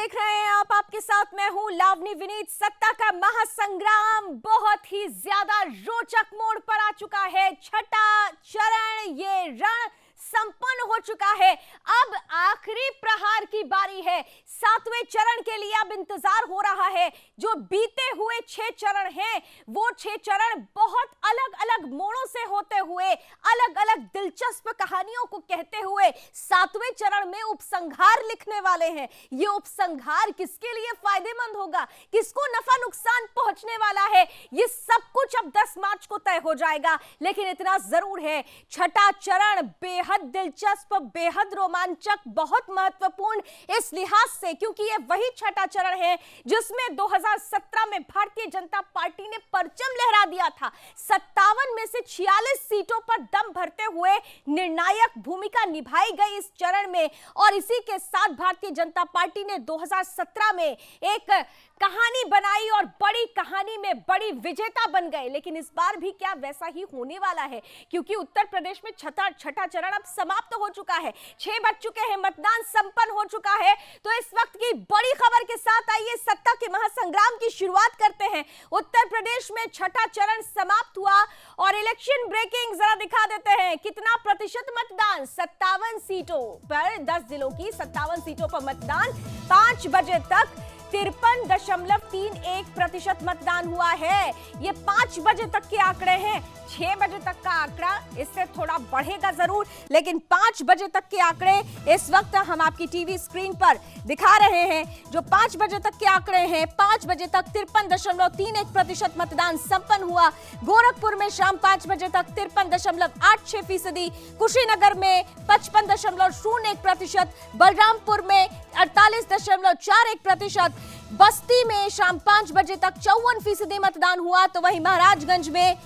देख रहे हैं आप, आपके साथ मैं हूं लावनी विनीत। सत्ता का महासंग्राम बहुत ही ज्यादा रोचक मोड़ पर आ चुका है। छठा चरण, ये रण संपन्न हो चुका है। अब आखिरी प्रहार की बारी है। सातवें चरण के लिए अब इंतजार हो रहा है। जो बीते हुए 6 चरण हैं, वो 6 चरण बहुत अलग अलग मोड़ों से होते हुए, अलग अलग दिलचस्प कहानियों को कहते हुए सातवें चरण में उपसंहार लिखने वाले हैं। ये उपसंहार किसके लिए फायदेमंद होगा, किसको नफा नुकसान पहुंचने वाला है, ये सब कुछ अब 10 मार्च को तय हो जाएगा। लेकिन इतना जरूर है, छठा चरण बेहद दिलचस्प, बेहद रोमांचक, बहुत महत्वपूर्ण इस लिहाज से क्योंकि ये वही छठा चरण है जिसमें 2017 में भारतीय जनता पार्टी ने परचम लहरा दिया था। 57 में से 46 सीटों पर दम भरते हुए निर्णायक भूमिका निभाई गई इस चरण में, और इसी के साथ भारतीय जनता पार्टी ने 2017 में एक कहानी बनाई और बड़ी कहानी में बड़ी विजेता बन गए। लेकिन इस बार भी क्या वैसा ही होने वाला है, क्योंकि उत्तर प्रदेश में छठा चरण अब समाप्त हो चुका है। 6 बज चुके हैं, मतदान संपन्न हो चुका है। तो इस वक्त की बड़ी खबर के साथ आइए सत्ता के महासंग्राम की शुरुआत करते हैं। उत्तर प्रदेश में छठा चरण समाप्त हुआ और इलेक्शन ब्रेकिंग जरा दिखा देते हैं। कितना प्रतिशत मतदान? 57 सीटों पर, 10 जिलों की 57 सीटों पर मतदान। 5 बजे तक 53.31% मतदान हुआ है। ये 5 बजे तक के आंकड़े हैं। 6 बजे तक का आंकड़ा इससे थोड़ा बढ़ेगा जरूर, लेकिन 5 बजे तक के आंकड़े इस वक्त हम आपकी टीवी स्क्रीन पर दिखा रहे हैं। जो 5 बजे तक के आंकड़े हैं, 5 बजे तक 53.31% मतदान संपन्न हुआ। गोरखपुर में शाम 5 बजे तक 53.86%, कुशीनगर में 55.01%, बलरामपुर में 48.41%, बस्ती में शाम 5 बजे तक 54% मतदान हुआ। तो वहीं महाराजगंज में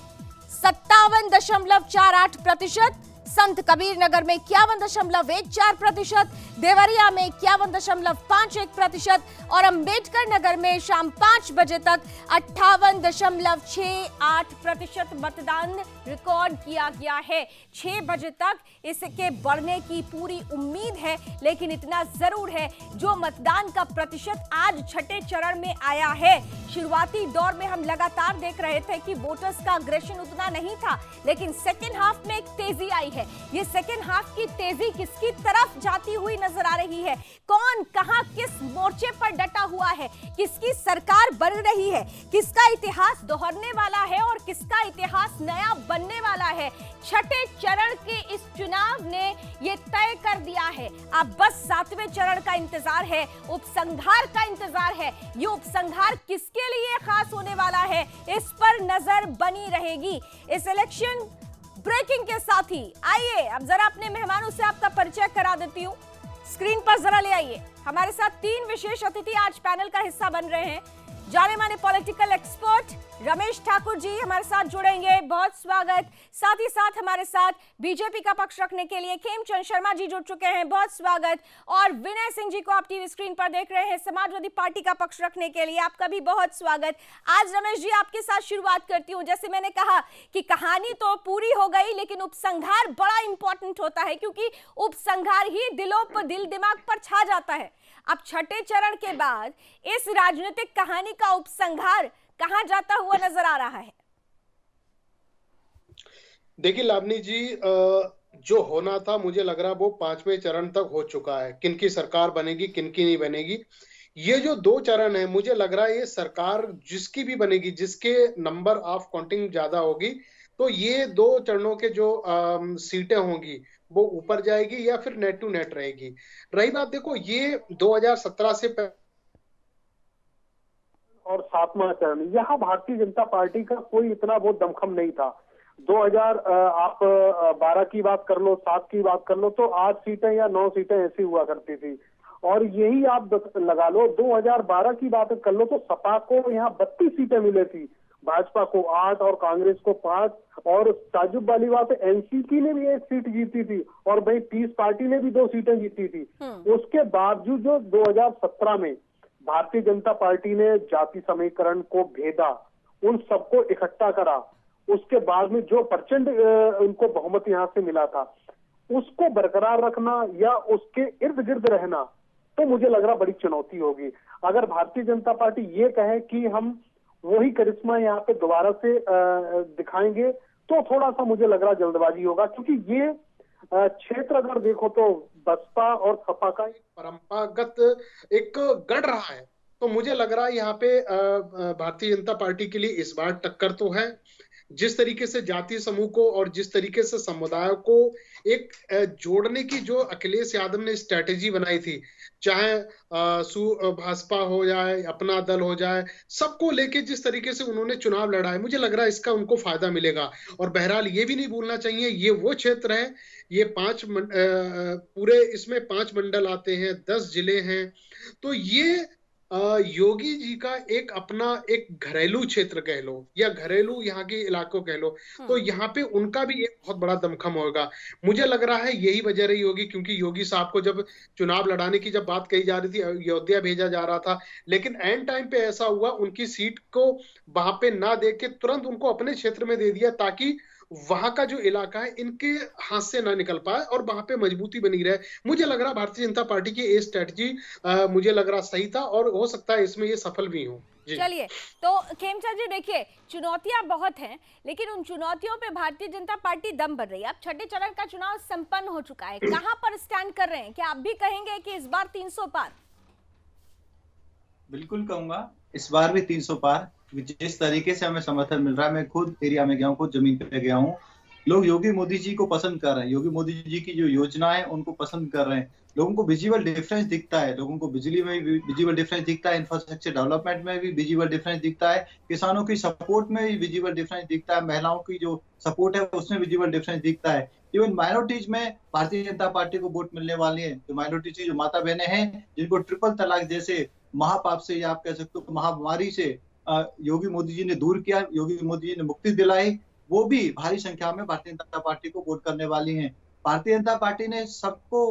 57.48%, संत कबीर नगर में 51.14%, देवरिया में 51.51% और अंबेडकर नगर में शाम 5 बजे तक 58.68% मतदान रिकॉर्ड किया गया है। 6 बजे तक इसके बढ़ने की पूरी उम्मीद है, लेकिन इतना जरूर है, जो मतदान का प्रतिशत आज छठे चरण में आया है। शुरुआती दौर में हम लगातार देख रहे थे कि वोटर्स का अग्रेशन उतना नहीं था, लेकिन सेकेंड हाफ में एक तेजी आई है। ये सेकेंड हाफ की तेजी किसकी तरफ जाती हुई नजर आ रही है? कौन कहां किस मोर्चे पर डटा हुआ है? किसकी सरकार बन रही है? किसका इतिहास दोहरने वाला है और किसका इतिहास नया बनने वाला है? छठे चरण के इस चुनाव ने ये तय कर दिया है। अब बस सातवें चरण का इंतजार है, उपसंहार का इंतजार है। ये उपसंहार किसके लिए खास होने वाला है, इस पर नजर बनी रहेगी। इस इलेक्शन ब्रेकिंग के साथ ही आइए अब जरा अपने मेहमानों से आपका परिचय करा देती हूँ। स्क्रीन पर जरा ले आइए। हमारे साथ 3 विशेष अतिथि आज पैनल का हिस्सा बन रहे हैं। जाने माने पॉलिटिकल एक्सपर्ट रमेश ठाकुर जी हमारे साथ जुड़ेंगे, बहुत स्वागत। साथ ही साथ हमारे साथ बीजेपी का पक्ष रखने के लिए खेमचंद शर्मा जी जुड़ चुके हैं, बहुत स्वागत। और विनय सिंह जी को आप टीवी स्क्रीन पर देख रहे हैं, समाजवादी पार्टी का पक्ष रखने के लिए आपका भी बहुत स्वागत। आज रमेश जी आपके साथ शुरुआत करती हूँ। जैसे मैंने कहा कि कहानी तो पूरी हो गई, लेकिन उपसंहार बड़ा इंपॉर्टेंट होता है, क्योंकि उपसंहार ही दिलों पर, दिल दिमाग पर छा जाता है। अब छठे चरण के बाद इस राजनीतिक कहानी का उपसंहार कहां जाता हुआ नजर आ रहा है? देखिए लावनी जी, जो होना था मुझे लग रहा है वो 5वें चरण तक हो चुका है। किनकी सरकार बनेगी, किनकी नहीं बनेगी, ये जो 2 चरण है, मुझे लग रहा है ये सरकार जिसकी भी बनेगी, जिसके नंबर ऑफ काउंटिंग ज्यादा होगी, तो ये 2 चरणों के जो सीटें होंगी वो ऊपर जाएगी या फिर नेट टू नेट रहेगी। रही बात, देखो ये 2017 से और 7वां चरण, यहाँ भारतीय जनता पार्टी का कोई इतना वो दमखम नहीं था। 2012 की बात कर लो, 7 की बात कर लो, तो 8 सीटें या 9 सीटें ऐसी हुआ करती थी। और यही आप लगा लो 2012 की बात कर लो तो सपा को यहाँ 32 सीटें मिली थी, भाजपा को 8 और कांग्रेस को 5। और ताजुब वाली बात है, एनसीपी ने भी 1 सीट जीती थी और भाई पीस पार्टी ने भी 2 सीटें जीती थी। उसके बावजूद जो 2017 में भारतीय जनता पार्टी ने जाति समीकरण को भेदा, उन सबको इकट्ठा करा, उसके बाद में जो प्रचंड उनको बहुमत यहाँ से मिला था, उसको बरकरार रखना या उसके इर्द गिर्द रहना तो मुझे लग रहा बड़ी चुनौती होगी। अगर भारतीय जनता पार्टी ये कहे कि हम वही करिश्मा यहाँ पे दोबारा से दिखाएंगे, तो थोड़ा सा मुझे लग रहा जल्दबाजी होगा, क्योंकि ये क्षेत्र अगर देखो तो बसपा और सपा का परंपरागत एक गढ़ रहा है। तो मुझे लग रहा है यहाँ पे भारतीय जनता पार्टी के लिए इस बार टक्कर तो है। जिस तरीके से जातीय समूह को और जिस तरीके से समुदायों को एक जोड़ने की जो अखिलेश यादव ने स्ट्रेटेजी बनाई थी, चाहे भाजपा हो जाए, अपना दल हो जाए, सबको लेके जिस तरीके से उन्होंने चुनाव लड़ा है, मुझे लग रहा है इसका उनको फायदा मिलेगा। और बहरहाल ये भी नहीं भूलना चाहिए, ये वो क्षेत्र है, ये पूरे इसमें 5 मंडल आते हैं, 10 जिले हैं। तो ये योगी जी का एक अपना एक घरेलू क्षेत्र कह लो या घरेलू यहाँ के इलाकों कह लो, तो यहाँ पे उनका भी एक बहुत बड़ा दमखम होगा। मुझे लग रहा है यही वजह रही होगी, क्योंकि योगी साहब को जब चुनाव लड़ाने की जब बात कही जा रही थी, अयोध्या भेजा जा रहा था, लेकिन एंड टाइम पे ऐसा हुआ उनकी सीट को वहां पे ना दे के तुरंत उनको अपने क्षेत्र में दे दिया, ताकि वहां का जो इलाका है इनके हाथ से ना निकल पाए और वहां पे मजबूती बनी रहे। मुझे लग रहा भारतीय जनता पार्टी की ये स्ट्रेटजी मुझे लग रहा सही था और हो सकता है इसमें ये सफल भी हो। चलिए, तो खेमचंद जी देखिए, चुनौतियां बहुत हैं, लेकिन उन चुनौतियों पे भारतीय जनता पार्टी दम भर रही है। अब छठे चरण का चुनाव संपन्न हो चुका है, कहां पर स्टैंड कर रहे हैं? क्या आप भी कहेंगे कि इस बार 300 पार? बिल्कुल कहूंगा, इस बार भी 300 पार। जिस तरीके से हमें समर्थन मिल रहा है, मैं खुद एरिया में गया हूँ, खुद जमीन पे गया हूँ, लोग योगी मोदी जी को पसंद कर रहे हैं। योगी मोदी जी की जो योजना है उनको पसंद कर रहे हैं। लोगों को विजिबल डिफरेंस दिखता है, लोगों को बिजली में भी विजिबल डिफरेंस दिखता है, इंफ्रास्ट्रक्चर डेवलपमेंट में भी विजिबल डिफरेंस दिखता है, किसानों की सपोर्ट में भी विजिबल डिफरेंस दिखता है, महिलाओं की जो सपोर्ट है उसमें विजिबल डिफरेंस दिखता है। इवन माइनॉरिटीज में भारतीय जनता पार्टी को वोट मिलने वाली है। जो माइनॉरिटीज की जो माता बहनें हैं, जिनको ट्रिपल तलाक जैसे महापाप से या आप कह सकते हो महामारी से योगी मोदी जी ने दूर किया, योगी मोदी जी ने मुक्ति दिलाई, वो भी भारी संख्या में भारतीय जनता पार्टी को वोट करने वाली हैं। भारतीय जनता पार्टी ने सबको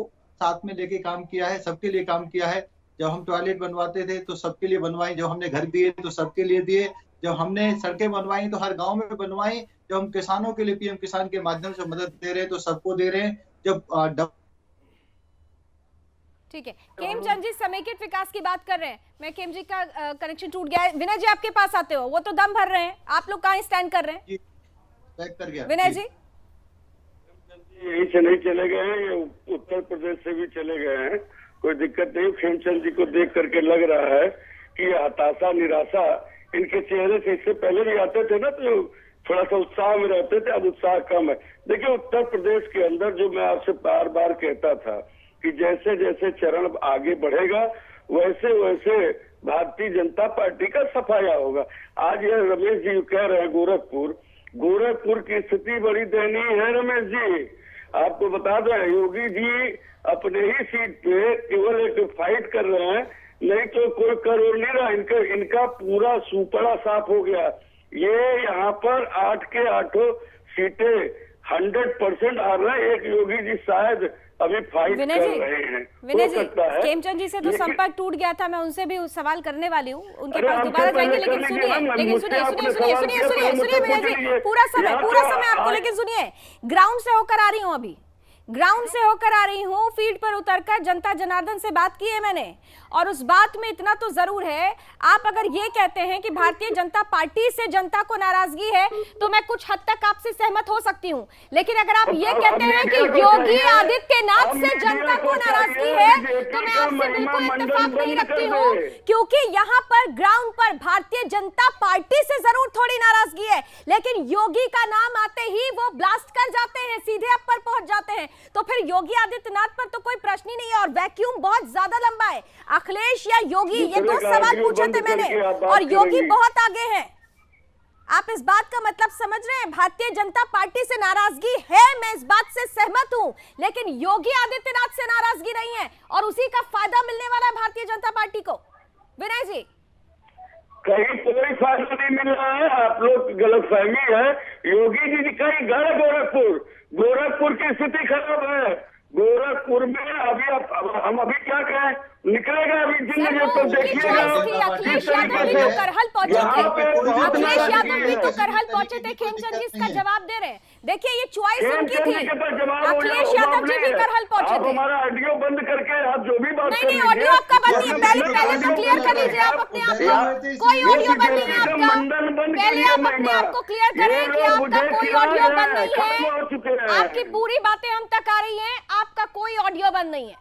साथ में लेके काम किया है, सबके लिए काम किया है। जब हम टॉयलेट बनवाते थे तो सबके लिए बनवाई, जब हमने घर दिए तो सबके लिए दिए, जब हमने सड़कें बनवाई तो हर गांव में बनवाई, जब हम किसानों के लिए पीएम किसान के माध्यम से मदद दे रहे हैं तो सबको दे रहे हैं। जब ठीक है, खेमचंद जी समेकित विकास की बात कर रहे हैं। मैं खेम जी का कनेक्शन टूट गया है, विनय जी आपके पास आते हो, वो तो दम भर रहे हैं, आप लोग कहाँ स्टैंड कर रहे हैं? कर गया विनय जी यही से नहीं चले गए हैं, ये उत्तर प्रदेश से भी चले गए हैं, कोई दिक्कत नहीं। खेमचंद जी को देख करके लग रहा है कि हताशा निराशा इनके चेहरे से इससे पहले भी आते थे ना, तो थोड़ा सा उत्साह में रहते थे, अब उत्साह कम है। देखिए उत्तर प्रदेश के अंदर जो मैं आपसे बार बार कहता था कि जैसे जैसे चरण आगे बढ़ेगा वैसे वैसे भारतीय जनता पार्टी का सफाया होगा। आज यह रमेश जी कह रहे हैं गोरखपुर की स्थिति बड़ी दयनीय है। रमेश जी आपको बता दें, योगी जी अपने ही सीट पे केवल एक फाइट कर रहे हैं, नहीं तो कोई कर नहीं रहा। इनका पूरा सुपड़ा साफ हो गया। ये यहाँ पर 8 के 8 सीटें 100% आ रहे हैं। एक योगी जी शायद अभी फाइट कर रहे हैं। विनय जी, खेमचंद जी से तो संपर्क टूट गया था, मैं उनसे भी सवाल करने वाली हूँ, उनके पास दोबारा जाएंगे। लेकिन सुनिए विनय जी, पूरा समय आपको, लेकिन सुनिए, ग्राउंड से होकर आ रही हूँ, अभी ग्राउंड से होकर आ रही हूँ, फील्ड पर उतरकर जनता जनार्दन से बात की है मैंने, और उस बात में इतना तो जरूर है, आप अगर ये कहते हैं कि भारतीय जनता पार्टी से जनता को नाराजगी है, तो मैं कुछ हद तक आपसे सहमत हो सकती हूँ। लेकिन अगर आप ये कहते हैं कि योगी आदित्यनाथ से जनता को नाराजगी है, तो मैं आपसे बिल्कुल इत्तेफाक नहीं रखती हूँ, क्योंकि यहाँ पर ग्राउंड पर भारतीय जनता पार्टी से जरूर थोड़ी नाराजगी है, लेकिन योगी का नाम आते ही वो ब्लास्ट कर जाते हैं, सीधे अप पर पहुंच जाते हैं। तो फिर योगी आदित्यनाथ पर तो कोई प्रश्न ही नहीं है, और वैक्यूम बहुत ज्यादा लंबा है। अखिलेश या योगी, ये दो सवाल पूछे थे मैंने, और योगी बहुत आगे हैं। आप इस बात का मतलब समझ रहे हैं? भारतीय जनता पार्टी से नाराजगी है, मैं इस बात से सहमत हूं, लेकिन योगी आदित्यनाथ से नाराजगी नहीं है, और उसी का फायदा मिलने वाला है भारतीय जनता पार्टी को। विनय जी, कहीं कोई फायदा नहीं मिल रहा है, आप लोग गलतफहमी है। योगी जी कहीं गए गोरखपुर की स्थिति खराब है, गोरखपुर में अभी हम अभी क्या कहें, निकलेगा अभी जिन जगह पर देखिएगा अखिलेश यादव भी तो करहल पहुंचे थे, अखिलेश यादव भी तो करहल पहुंचे थे, खेमचंद जी इसका जवाब दे रहे हैं। देखिए ये चॉइस उनकी थी, अखिलेश यादव जी भी करहल पहुंचे थे। हमारा ऑडियो बंद करके आप जो भी बात नहीं, ऑडियो आपका बंद नहीं है, पहले तो क्लियर कर लीजिए आप अपने आप को, कोई ऑडियो बंद नहीं है आपका, पहले आप अपने आप को क्लियर करें कि आपका कोई ऑडियो बंद नहीं है, आपकी पूरी बातें हम तक आ रही हैं, आपका कोई ऑडियो बंद नहीं है,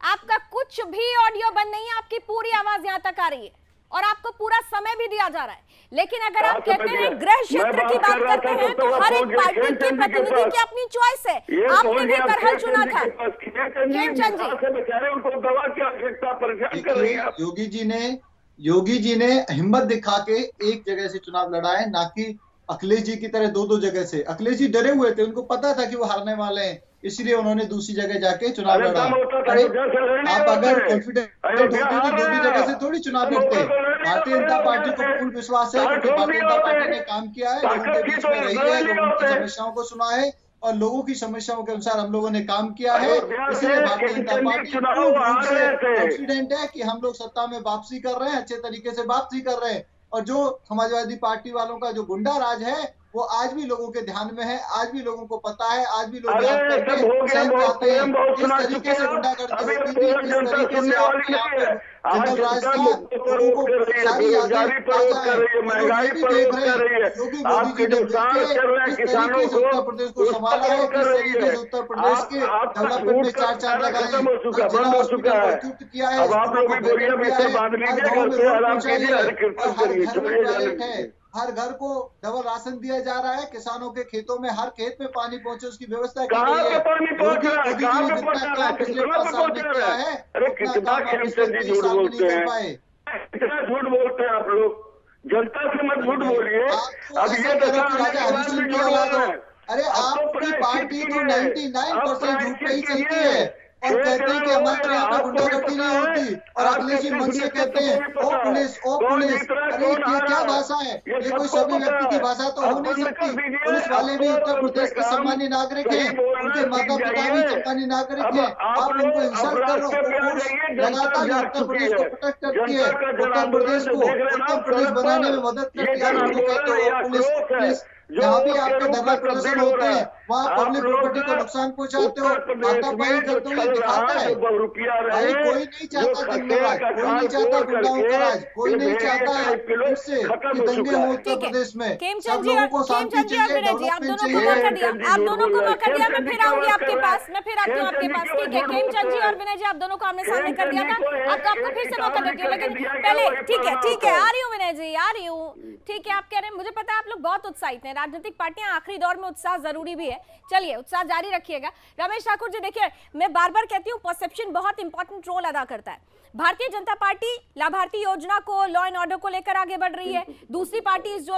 आपका कुछ भी ऑडियो बंद नहीं है, आपकी पूरी आवाज यहां तक आ रही है और आपको पूरा समय भी दिया जा रहा है। लेकिन अगर आप कहते हैं गृह क्षेत्र की बात करते हैं तो हर एक पार्टी के प्रतिनिधि की अपनी चॉइस है, आपने भी करहल चुना था। खेमचंद जी, उनको दवा की आवश्यकता परेशान कर रही है। योगी जी ने हिम्मत दिखा के एक जगह से चुनाव लड़ा है, ना कि अखिलेश जी की तरह दो जगह से। अखिलेश जी डरे हुए थे, उनको पता था कि वो हारने वाले हैं, इसलिए उन्होंने दूसरी जगह जाके चुनाव लड़ा। अरे आप अगर कॉन्फिडेंट होते तो दूसरी जगह से थोड़ी चुनाव लड़ते। भारतीय जनता पार्टी को पूर्ण विश्वास है क्योंकि भारतीय जनता पार्टी ने काम किया है, लोगों के बीच में रही है, लोगों की समस्याओं को सुना है और लोगों की समस्याओं के अनुसार हम लोगों ने काम किया है। इसलिए भारतीय जनता पार्टी पूर्ण रूप से कॉन्फिडेंट है कि हम लोग सत्ता में वापसी कर रहे हैं, अच्छे तरीके से वापसी कर रहे हैं। और जो समाजवादी पार्टी वालों का जो गुंडा राज है वो आज भी लोगों के ध्यान में है, आज भी लोगों को पता है, आज भी लोग याद करके सहम जाते हैं। इस तरीके से गुंडागर्दी होती थी, इस तरीके से आपके यहाँ पे जंगल राज था, लोगों को सारी यादें ताजा है। महंगाई पर देख रहे हैं योगी मोदी जी ने किस तरीके से उत्तर प्रदेश को संभाला है, किस तरीके से उत्तर प्रदेश के डेवलपमेंट में चार चांद लगाए, जिला हॉस्पिटल को इक्विप किया है, हर घर को डबल राशन दिया जा रहा है, किसानों के खेतों में हर खेत में पानी पहुंचे उसकी व्यवस्था की गई है। पिछले 5 साल में किया है, कितना झूठ बोलते हैं आप लोग, जनता से मत झूठ बोलिए। अब ये राजा हरिश्चंद्र की औलाद हो, अरे आपकी पार्टी तो 99% झूठ पे ही चलती है और कहते हैं कि हमारे यहाँ पे गुंडागर्दी नहीं होती, और अखिलेश जी मंच से कहते हैं ओ पुलिस। अरे ये क्या भाषा है, ये कोई सभी व्यक्ति की भाषा तो हो नहीं सकती। पुलिस वाले भी उत्तर प्रदेश के सम्मानीय नागरिक हैं, उनके माता पिता भी सम्मानीय नागरिक हैं। आप उनको इंसल्ट कर रहे हो। लगातार उत्तर प्रदेश को प्रोटेक्ट करती है, उत्तर प्रदेश बनाने में मदद करती है पुलिस। जहाँ भी आपके धरना प्रदर्शन होते हैं वहाँ पब्लिक प्रॉपर्टी को नुकसान पहुँचाते हो, हाथापाई करते हो, ये दिखाता है। भाई कोई नहीं चाहता दंगेबाज, कोई नहीं चाहता गुंडाओं का राज, कोई नहीं चाहता है फिर से कि दंगे हो उत्तर प्रदेश में। सब लोगों को शांति चाहिए, डेवलपमेंट चाहिए। आप दोनों को मौका दिया, मैं फिर आऊंगी आपके पास, मैं फिर आती हूँ आपके पास। ठीक है खेमचंद जी और विनय जी, आप दोनों को आमने सामने कर दिया था, आपको फिर से मौका देती हूँ, लेकिन पहले ठीक है आ रही हूँ विनय जी, आ रही हूँ। ठीक है, आप कह रहे हैं, मुझे पता है आप लोग बहुत उत्साहित हैं, राजनीतिक पार्टियां आखिरी दौर में उत्साह जरूरी भी है, चलिए उत्साह जारी रखिएगा। रमेश ठाकुर जी देखिए, मैं बार बार कहती हूँ परसेप्शन बहुत इंपॉर्टेंट रोल अदा करता है। भारतीय जनता पार्टी लाभार्थी योजना को, लॉ एंड ऑर्डर को लेकर आगे बढ़ रही है। दूसरी पार्टी जो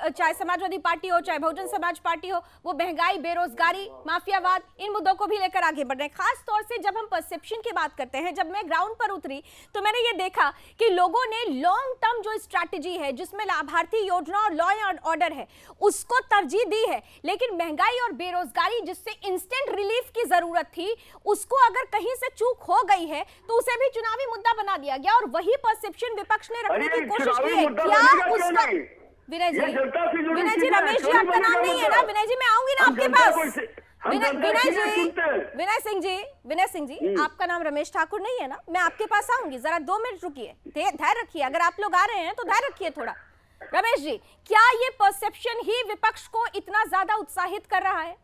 चाहे समाजवादी पार्टी हो, चाहे बहुजन समाज पार्टी हो, वो महंगाई, बेरोजगारी, माफियावाद, इन मुद्दों को भी लेकर आगे बढ़ रहे हैं। खास तौर से जब हम परसेप्शन की बात करते हैं, जब मैं ग्राउंड पर उतरी तो मैंने ये देखा कि लोगों ने लॉन्ग टर्म जो स्ट्रैटेजी है जिसमें लाभार्थी योजना और लॉ एंड ऑर्डर है उसको तरजीह दी है, लेकिन महंगाई और बेरोजगारी जिससे इंस्टेंट रिलीफ की जरूरत थी उसको अगर कहीं से चूक हो गई है तो उसे भी चुनावी मुद्दा बना दिया गया और वही परसेप्शन विपक्ष ने रखने की कोशिश की है। क्या उसका विनय जी रमेश जी आपका नाम नहीं है ना? विनय जी मैं आऊंगी ना आपके पास। विनय सिंह जी आपका नाम रमेश ठाकुर नहीं है ना? मैं आपके पास आऊंगी, जरा 2 मिनट रुकिए, धैर्य रखिए। अगर आप लोग आ रहे हैं तो धैर्य रखिए थोड़ा। रमेश जी, क्या ये परसेप्शन ही विपक्ष को इतना ज्यादा उत्साहित कर रहा है?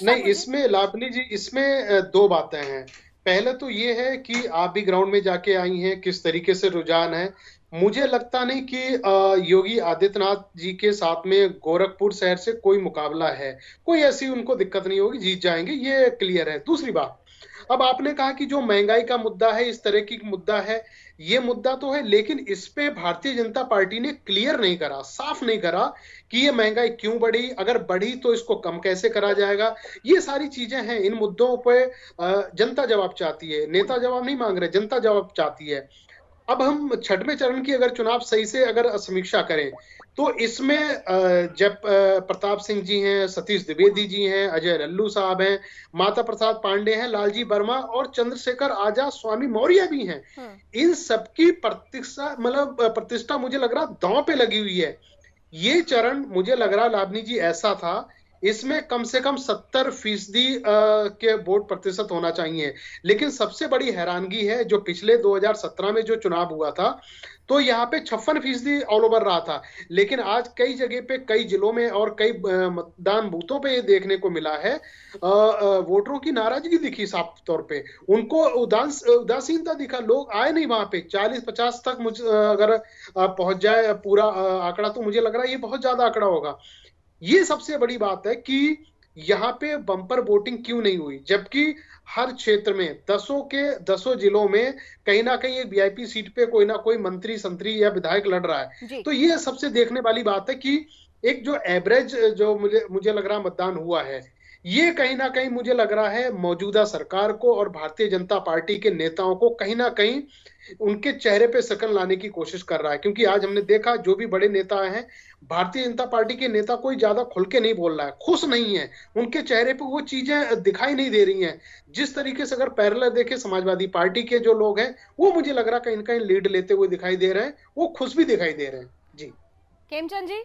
नहीं, इसमें लावनी जी, इसमें 2 बातें हैं। पहले तो ये है कि आप भी ग्राउंड में जाके आई हैं, किस तरीके से रुझान है। मुझे लगता नहीं कि योगी आदित्यनाथ जी के साथ में गोरखपुर शहर से कोई मुकाबला है, कोई ऐसी उनको दिक्कत नहीं होगी, जीत जाएंगे, ये क्लियर है। दूसरी बात, अब आपने कहा कि जो महंगाई का मुद्दा है, इस तरह की मुद्दा है, ये मुद्दा तो है, लेकिन इस पे भारतीय जनता पार्टी ने क्लियर नहीं करा, साफ नहीं करा कि ये महंगाई क्यों बढ़ी, अगर बढ़ी तो इसको कम कैसे करा जाएगा। ये सारी चीजें हैं, इन मुद्दों पे जनता जवाब चाहती है, नेता जवाब नहीं मांग रहे, जनता जवाब चाहती है। अब हम 6वें चरण की अगर चुनाव सही से अगर समीक्षा करें तो इसमें जब प्रताप सिंह जी हैं, सतीश द्विवेदी जी हैं, अजय लल्लू साहब हैं, माता प्रसाद पांडे हैं, लालजी वर्मा और चंद्रशेखर आजाद, स्वामी मौर्य भी हैं। इन सबकी प्रतिष्ठा मुझे लग रहा दांव पे लगी हुई है। ये चरण मुझे लग रहा लावनी जी ऐसा था, इसमें कम से कम 70% के वोट प्रतिशत होना चाहिए। लेकिन सबसे बड़ी हैरानगी है जो पिछले 2017 में जो चुनाव हुआ था, तो यहाँ पे 56% ऑल ओवर रहा था। लेकिन आज कई जगह पे, कई जिलों में और कई मतदान बूथों पे ये देखने को मिला है, वोटरों की नाराजगी दिखी साफ तौर पे, उनको उदासीनता दिखा, लोग आए नहीं वहां पे। 40-50 तक अगर पहुंच जाए पूरा आंकड़ा, तो मुझे लग रहा है ये बहुत ज्यादा आंकड़ा होगा। ये सबसे बड़ी बात है कि यहाँ पे बम्पर वोटिंग क्यों नहीं हुई, जबकि हर क्षेत्र में 10 जिलों में कहीं ना कहीं एक वीआईपी सीट पे कोई ना कोई मंत्री, संतरी या विधायक लड़ रहा है। तो ये सबसे देखने वाली बात है कि एक जो एवरेज जो मुझे लग रहा मतदान हुआ है, ये कहीं ना कहीं मुझे लग रहा है मौजूदा सरकार को और भारतीय जनता पार्टी के नेताओं को कहीं ना कहीं उनके चेहरे पे शकल लाने की कोशिश कर रहा है। क्योंकि आज हमने देखा जो भी बड़े नेता हैं, भारतीय जनता पार्टी के नेता कोई ज्यादा खुल के नहीं बोल रहा है, खुश नहीं है, उनके चेहरे पे वो चीजें दिखाई नहीं दे रही हैं। जिस तरीके से अगर पैरेलल देखे समाजवादी पार्टी के जो लोग हैं, वो मुझे लग रहा कहीं ना कहीं लीड लेते हुए दिखाई दे रहे हैं, वो खुश भी दिखाई दे रहे हैं। जी खेमचंद जी,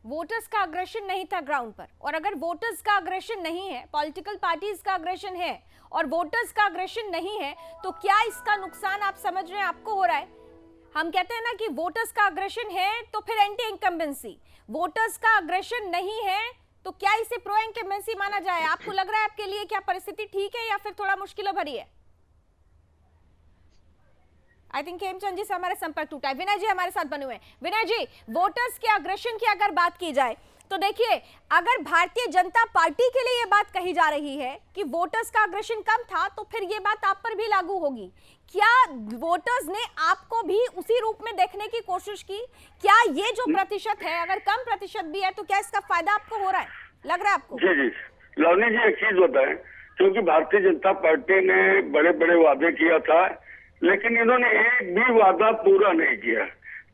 वोटर्स का अग्रेशन नहीं था ग्राउंड पर, और अगर वोटर्स का अग्रेशन नहीं है, पॉलिटिकल पार्टीज का अग्रेशन है और वोटर्स का अग्रेशन नहीं है, तो क्या इसका नुकसान आप समझ रहे हैं आपको हो रहा है? हम कहते हैं ना कि वोटर्स का अग्रेशन है तो फिर एंटी इनकम्बेंसी, वोटर्स का अग्रेशन नहीं है तो क्या इसे प्रो इनकम्बेंसी माना जाए? आपको लग रहा है आपके लिए क्या परिस्थिति ठीक है या फिर थोड़ा मुश्किलों भरी है? आई थिंक खेमचंद जी से हमारा संपर्क टूटा है। विनय जी हमारे साथ बने हुए हैं। विनय जी, वोटर्स के अग्रेशन की अगर बात की जाए तो देखिए, अगर भारतीय जनता पार्टी के लिए यह बात कही जा रही है कि वोटर्स का अग्रेशन कम था, तो फिर यह बात आप पर भी लागू होगी। क्या वोटर्स ने आपको भी उसी रूप में देखने की कोशिश की? क्या ये जो प्रतिशत है, अगर कम प्रतिशत भी है, तो क्या इसका फायदा आपको हो रहा है, लग रहा है आपको? जी जी लावनी जी, एक चीज बताएं, क्योंकि भारतीय जनता पार्टी ने बड़े बड़े वादे किया था, लेकिन इन्होंने एक भी वादा पूरा नहीं किया।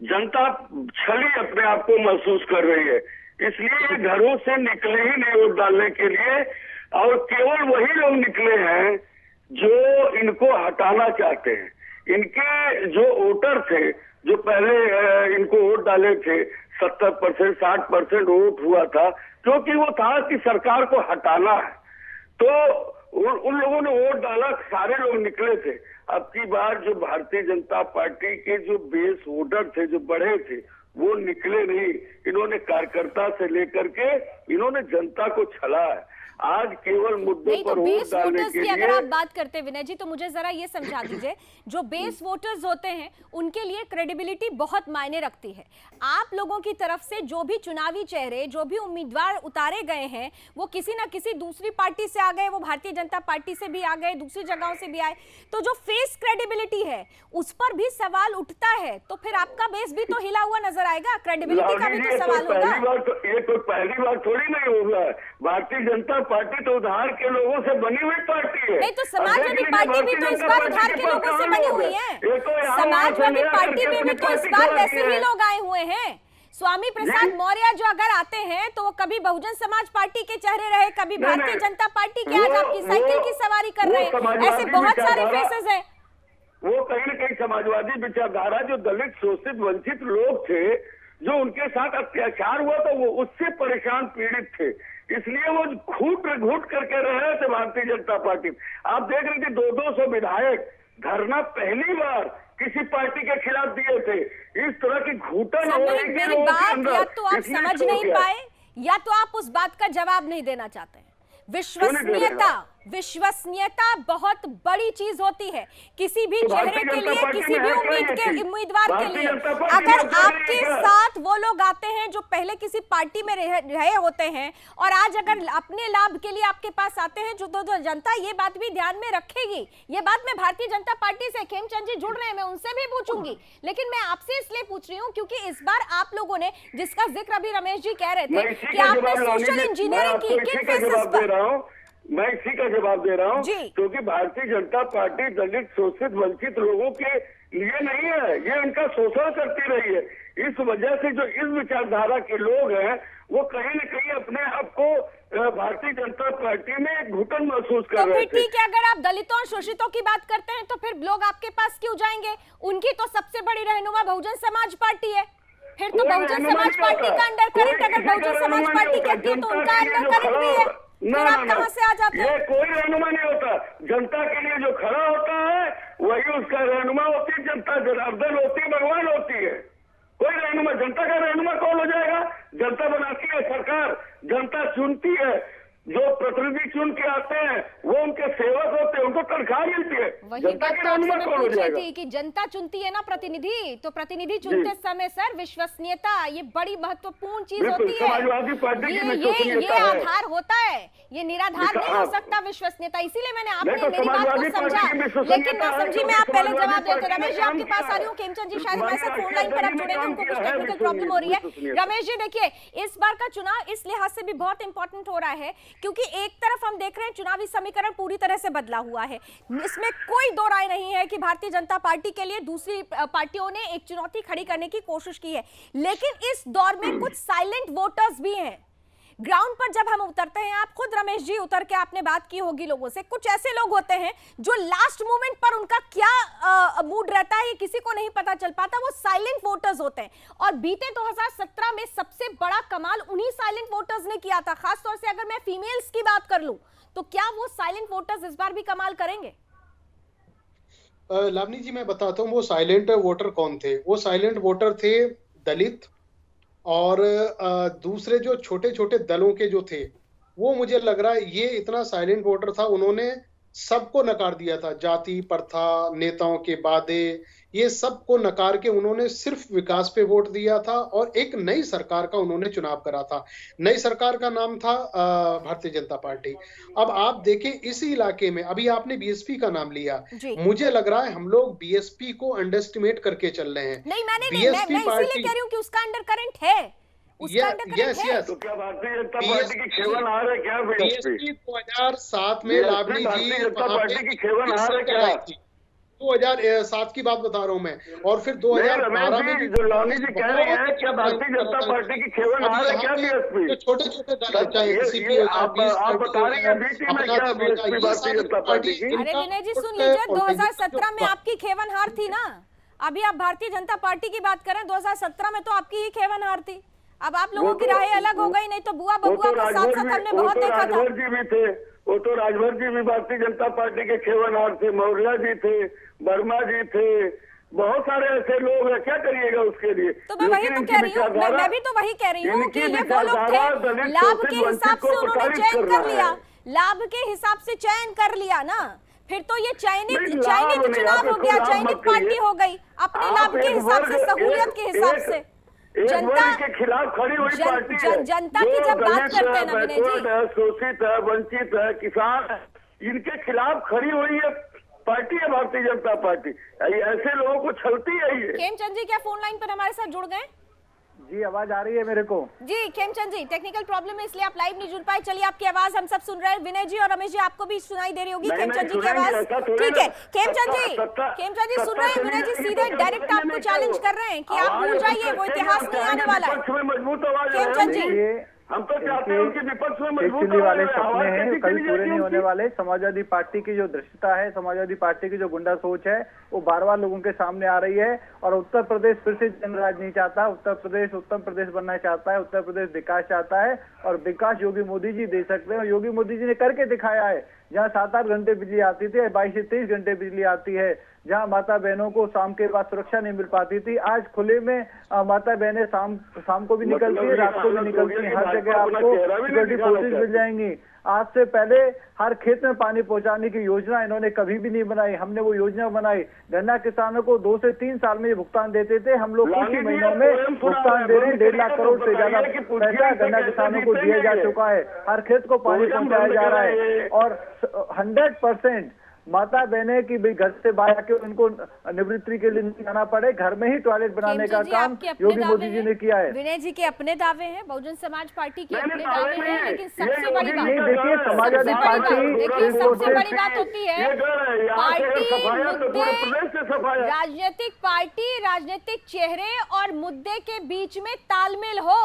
जनता छली अपने आप को महसूस कर रही है, इसलिए घरों से निकले ही नहीं वोट डालने के लिए, और केवल वही लोग निकले हैं जो इनको हटाना चाहते हैं। इनके जो वोटर थे, जो पहले इनको वोट डाले थे, 70% 60% वोट हुआ था, क्योंकि वो था कि सरकार को हटाना है, तो उन लोगों ने वोट डाला, सारे लोग निकले थे। अब की बार जो भारतीय जनता पार्टी के जो बेस वोटर थे, जो बड़े थे, वो निकले नहीं। इन्होंने कार्यकर्ता से लेकर के इन्होंने जनता को छला है। आज केवल मुद्दों पर वोट डालने के लिए। अगर आप बात करते हैं विनय जी, तो मुझे जरा ये समझा दीजिए, जो बेस वोटर्स होते हैं उनके लिए क्रेडिबिलिटी बहुत मायने रखती है। आप लोगों की तरफ से जो भी चुनावी चेहरे, जो भी उम्मीदवार उतारे गए हैं, वो किसी ना किसी दूसरी पार्टी से आ गए, वो भारतीय जनता पार्टी से भी आ गए, दूसरी जगहों से भी आए, तो जो फेस क्रेडिबिलिटी है उस पर भी सवाल उठता है। तो फिर आपका बेस भी तो हिला हुआ नजर आएगा, क्रेडिबिलिटी का भी तो सवाल होगा। ये कोई पहली बार थोड़ी नहीं होगा। भारतीय जनता पार्टी तो उधार के लोगों से बनी हुई पार्टी है। नहीं तो समाजवादी पार्टी भी तो इस बार उधार के लोगों से बनी हुई है। समाजवादी पार्टी में भी तो इस बार वैसे ही लोग आए हुए हैं। स्वामी प्रसाद मौर्य जो अगर आते हैं तो वो कभी बहुजन समाज पार्टी के चेहरे रहे, कभी भारतीय जनता पार्टी के, आज आपकी साइकिल की सवारी कर रहे हैं। ऐसे बहुत सारे फेसेस हैं। वो कहीं न कहीं समाजवादी विचारधारा, जो दलित, शोषित, वंचित लोग थे, जो उनके साथ अत्याचार हुआ था, वो उससे परेशान, पीड़ित थे, इसलिए वो घूट करके रहे थे भारतीय जनता पार्टी। आप देख रहे थे 200 विधायक धरना पहली बार किसी पार्टी के खिलाफ दिए थे। इस तरह की घूटन हो रही है लोगों के अंदर। या तो आप समझ नहीं पाए, या तो आप उस बात का जवाब नहीं देना चाहते हैं। विश्वसनीयता बहुत बड़ी चीज होती है किसी भी चेहरे के लिए, किसी भी उम्मीदवार के लिए। अगर आपके साथ वो लोग आते हैं जो पहले किसी पार्टी में रहे होते हैं, और आज अगर अपने लाभ के लिए आपके पास आते हैं, जो तो जनता ये बात भी ध्यान में रखेगी। ये बात मैं भारतीय जनता पार्टी से, खेमचंद जी जुड़ रहे हैं, मैं उनसे भी पूछूंगी, लेकिन मैं आपसे इसलिए पूछ रही हूँ क्योंकि इस बार आप लोगों ने, जिसका जिक्र अभी रमेश जी कह रहे थे कि आपने सोशल इंजीनियरिंग की, किन फेसेस पर? मैं इसी का जवाब दे रहा हूँ, जी। क्योंकि भारतीय जनता पार्टी दलित, शोषित, वंचित लोगों के लिए नहीं है, ये उनका शोषण करती रही है। इस वजह से जो इस विचारधारा के लोग हैं वो कहीं न कहीं अपने आप को भारतीय जनता पार्टी में घुटन महसूस कर तो रहे फिर थे। ठीक है, अगर आप दलितों और शोषितों की बात करते हैं तो फिर लोग आपके पास क्यों जाएंगे? उनकी तो सबसे बड़ी रहनुमा बहुजन समाज पार्टी है। फिर तो बहुजन समाज पार्टी का अंडर करंट, अगर बहुजन समाज पार्टी कहती है तो उनका अंडर करंट भी है। फिर आप कहां से आ जाते हैं? ये कोई रहनुमा नहीं होता। जनता के लिए जो खड़ा होता है वही उसका रहनुमा होती है। जनता जनार्दन होती है, भगवान होती है। कोई रहनुमा, जनता का रहनुमा कौन हो जाएगा? जनता बनाती है सरकार, जनता चुनती है, जो प्रतिनिधि चुन के आते हैं वो उनके सेवक होते हैं, उनको तनख्वाह मिलती है। वही जनता बात के तो आपसे रहनुमा मैं कौन हो पूछ रही जाएगा? थी कि जनता चुनती है ना प्रतिनिधि, तो प्रतिनिधि चुनते समय सर विश्वसनीयता ये बड़ी महत्वपूर्ण चीज बिल्कुल, होती है। समाजवादी पार्टी की ये विश्वसनीयता है। आधार होता है, ये निराधार नहीं हो सकता विश्वसनीयता। इसीलिए मैंने आपने नहीं तो मेरी बात को समाजवादी समझा, पार्टी की विश्वसनीयता लेकिन ना है, समझी। मैं आप क्योंकि पहले जवाब समाजवादी देते। पार्टी रमेश जी ने आपके काम पास आ रही हूँ। किया। खेमचंद जी शायद हमारे साथ फोन लाइन पर आप जुड़े हैं, उनको कुछ है, टेक्निकल प्रॉब्लम हो रही है। विश्वसनीयता। रमेश जी देखिए, इस बार का चुनाव इस लिहाज से भी बहुत इंपॉर्टेंट हो रहा है क्योंकि एक तरफ हम देख रहे हैं चुनावी समीकरण पूरी तरह से बदला हुआ है। इसमें कोई दो राय नहीं है कि भारतीय जनता पार्टी के लिए दूसरी पार्टियों ने एक चुनौती खड़ी करने की कोशिश की है, लेकिन इस दौर में कुछ साइलेंट वोटर्स भी हैं। ग्राउंड पर जब हम उतरते हैं, आप खुद रमेश जी उतर के आपने बात की होगी लोगों से, कुछ ऐसे लोग होते हैं जो लास्ट मोमेंट पर उनका क्या मूड रहता है ये किसी को नहीं पता चल पाता, वो साइलेंट वोटर्स होते हैं। और बीते 2017 में सबसे बड़ा कमाल उन्हीं साइलेंट वोटर्स ने किया था। खासतौर से अगर मैं फीमेल्स की बात कर लूं तो क्या वो साइलेंट वोटर्स इस बार भी कमाल करेंगे? लावनी जी मैं बताता हूँ वो साइलेंट वोटर कौन थे। वो साइलेंट वोटर थे दलित और दूसरे जो छोटे छोटे दलों के जो थे, वो मुझे लग रहा है ये इतना साइलेंट वोटर था, उन्होंने सबको नकार दिया था। जाति प्रथा, नेताओं के वादे, ये सबको नकार के उन्होंने सिर्फ विकास पे वोट दिया था और एक नई सरकार का उन्होंने चुनाव करा था। नई सरकार का नाम था भारतीय जनता पार्टी। अब आप देखें इसी इलाके में, अभी आपने बीएसपी का नाम लिया, मुझे लग रहा है हम लोग बीएसपी को अंडरएस्टिमेट करके चल रहे हैं। नहीं, मैं इसीलिए कह रही हूँ कि उसका अंडर करंट है। यस तो क्या भारतीय जनता पार्टी की खेवन हार है क्या? बीएसपी 2007 में लावनी जी भारतीय जनता पार्टी की खेवन हार है क्या? 2007 की बात बता रहा हूं मैं। और फिर 2012 में जो लावनी जी कह रहे हैं क्या भारतीय जनता पार्टी की खेवन हार है क्या? बीएसपी जो छोटे छोटे दल चाहे सीपी आप बता रही हैं बीटी में क्या बीएसपी भारतीय जनता पार्टी की? अरे विनय जी सुन लीजिए, 2017 में आपकी खेवन हार थी ना। अभी आप भारतीय जनता पार्टी की बात करें, 2017 में तो आपकी ही खेवन हार थी। अब आप लोगों की राहें अलग हो गई, नहीं तो बुआ बबुआ के साथ साथ हमने बहुत देखा था। राजभर जी भी थे, वो तो राजभर जी भी भारतीय जनता पार्टी के खेवनहार थे, मौर्या जी थे, वर्मा जी थे, बहुत सारे ऐसे लोग हैं, क्या करिएगा उसके लिए? तो मैं वही तो कह रही हूँ, मैं भी तो वही कह रही हूँ कि ये वो लोग थे, लाभ के हिसाब से उन्होंने चयन कर लिया, लाभ के हिसाब से चयन कर लिया ना। फिर तो ये चयनित चुनाव हो गया, चयनित पार्टी हो गई अपने लाभ के हिसाब से, सहूलियत के हिसाब से। जनता के खिलाफ खड़ी हुई पार्टी है। जनता की जब बात करते हैं ना विनय जी, शोषित है, वंचित है, किसान है, इनके खिलाफ खड़ी हुई है पार्टी है भारतीय जनता पार्टी। ऐसे लोगों को छलती है ये। खेमचंद जी क्या फोन लाइन पर हमारे साथ जुड़ गए? जी आवाज आ रही है मेरे को? जी खेमचंद जी, टेक्निकल प्रॉब्लम है इसलिए आप लाइव नहीं जुड़ पाए। चलिए आपकी आवाज हम सब सुन रहे हैं। विनय जी और रमेश जी आपको भी सुनाई दे रही होगी खेमचंद जी की आवाज? ठीक है खेमचंद जी सुन रहे हैं। विनय जी सीधे डायरेक्ट आपको चैलेंज कर रहे हैं कि आप भूल जाइए, वो इतिहास नहीं आने वाला है। मजबूत आवाज खेमचंद जी, हम तो चाहते हैं कि विपक्ष में मजबूत वाले सपने हैं कभी पूरे नहीं होने वाले। समाजवादी पार्टी की जो दृश्यता है, समाजवादी पार्टी की जो गुंडा सोच है, वो बार बार लोगों के सामने आ रही है। और उत्तर प्रदेश फिर से जनराज नहीं चाहता, उत्तर प्रदेश उत्तम प्रदेश बनना चाहता है, उत्तर प्रदेश विकास चाहता है। और विकास योगी मोदी जी दे सकते हैं, और योगी मोदी जी ने करके दिखाया है। जहाँ 7-8 घंटे बिजली आती थी, 22 से 23 घंटे बिजली आती है। जहाँ माता बहनों को शाम के बाद सुरक्षा नहीं मिल पाती थी, आज खुले में माता बहनें शाम को भी निकलती है, रात को भी निकलती है। हर जगह आपको सिक्योरिटी फोर्सेज मिल जाएंगी। आज से पहले हर खेत में पानी पहुंचाने की योजना इन्होंने कभी भी नहीं बनाई, हमने वो योजना बनाई। गन्ना किसानों को 2 से 3 साल में ये भुगतान देते थे, हम लोग कुछ ही महीनों में भुगतान दे रहे हैं। 1.5 लाख करोड़ से ज्यादा पैसा गन्ना किसानों को दिया जा चुका है। हर खेत को पानी पहुंचाया जा रहा है। और 100% माता बहने की भी घर से बाहर आके उनको निवृत्ति के लिए नहीं जाना पड़े, घर में ही टॉयलेट बनाने का काम योगी मोदी जी ने किया है। विनय जी के अपने दावे हैं, बहुजन समाज पार्टी के अपने दावे दावे हैं, नहीं है। लेकिन सबसे बड़ी बात, नहीं, देखिए समाजवादी पार्टी देखिए सबसे बड़ी बात होती है पार्टी राजनीतिक पार्टी, राजनीतिक चेहरे और मुद्दे के बीच में तालमेल हो।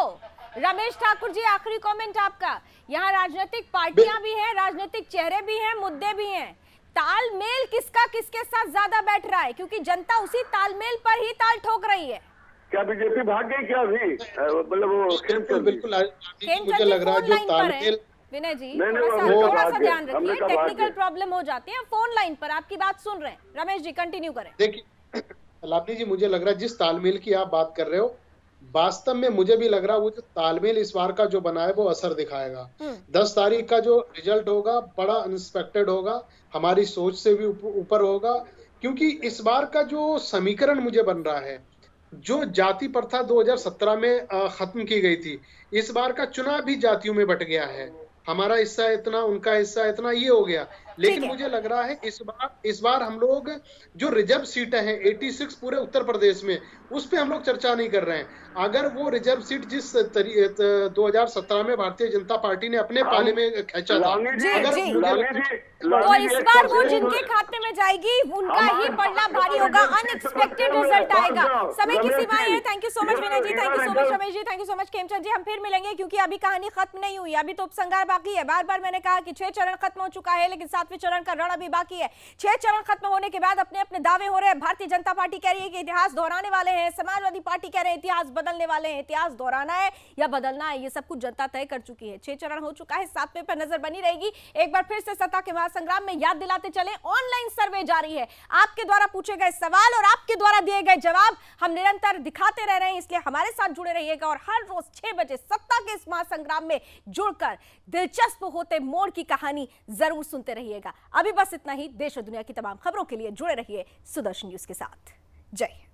रमेश ठाकुर जी, आखिरी कमेंट आपका। यहाँ राजनीतिक पार्टियां भी हैं, राजनीतिक चेहरे भी हैं, मुद्दे भी हैं, तालमेल किसका किसके साथ ज्यादा बैठ रहा है? क्योंकि जनता उसी तालमेल पर ही ताल ठोक रही है। क्या बीजेपी भाग गई क्या अभी? मतलब वो बिल्कुल मुझे लग रहा है जो तालमेल, विनय जी नहीं, थोड़ा सा ध्यान रखिए, टेक्निकल प्रॉब्लम हो जाती है। फोन लाइन पर आपकी बात सुन रहे हैं। रमेश जी कंटिन्यू करें। देखिए लावनी जी, मुझे लग रहा है जिस तालमेल की आप बात कर रहे हो, वास्तव में मुझे भी लग रहा है वो जो तालमेल इस बार का जो बना है वो असर दिखाएगा। 10 तारीख का जो रिजल्ट होगा बड़ा अनएक्सपेक्टेड होगा, हमारी सोच से भी ऊपर होगा, क्योंकि इस बार का जो समीकरण मुझे बन रहा है, जो जाति प्रथा 2017 में खत्म की गई थी, इस बार का चुनाव भी जातियों में बट गया है। हमारा हिस्सा इतना, उनका हिस्सा इतना, ये हो गया। लेकिन मुझे लग रहा है इस बार हम लोग जो रिजर्व सीटें हैं 86 पूरे उत्तर प्रदेश में, उस पे हम लोग चर्चा नहीं कर रहे हैं। अगर वो रिजर्व सीट जिस 2017 में भारतीय जनता पार्टी ने अपने पाले में खींचा था, तो इस बार वो जिनके खाते में जाएगी उनका ही पलड़ा भारी होगा, अनएक्सपेक्टेड रिजल्ट आएगा। समय की सीमाएं हैं। Thank you so much Vinay ji, thank you so much Ramesh ji, thank you so much Khemchand ji. हम फिर मिलेंगे क्योंकि अभी कहानी खत्म नहीं हुई, अभी तो उपसंहार बाकी है। बार बार मैंने कहा कि 6 चरण खत्म हो चुका है, लेकिन 7वें चरण का रण अभी बाकी है। 6 चरण खत्म होने के बाद अपने अपने दावे हो रहे हैं। भारतीय जनता पार्टी कह रही है कि इतिहास दोहराने वाले हैं, समाजवादी पार्टी कह रहे हैं इतिहास बदलने वाले हैं। इतिहास दोहराना है या बदलना है, ये सब कुछ जनता तय कर चुकी है। 6 चरण हो चुका है, 7वें पर नजर बनी रहेगी। एक बार फिर से सत्ता के महासंग्राम में याद दिलाते चले, ऑनलाइन सर्वे जारी है। आपके द्वारा पूछे गए सवाल और आपके द्वारा दिए गए जवाब हम निरंतर दिखाते रह रहे हैं, इसलिए हमारे साथ जुड़े रहिएगा और हर रोज 6 बजे सत्ता के इस महासंग्राम में जुड़कर दिलचस्प होते मोड़ की कहानी जरूर सुनते रहिएगा। अभी बस इतना ही। देश और दुनिया की तमाम खबरों के लिए जुड़े रहिए सुदर्शन न्यूज के साथ। जय हिंद।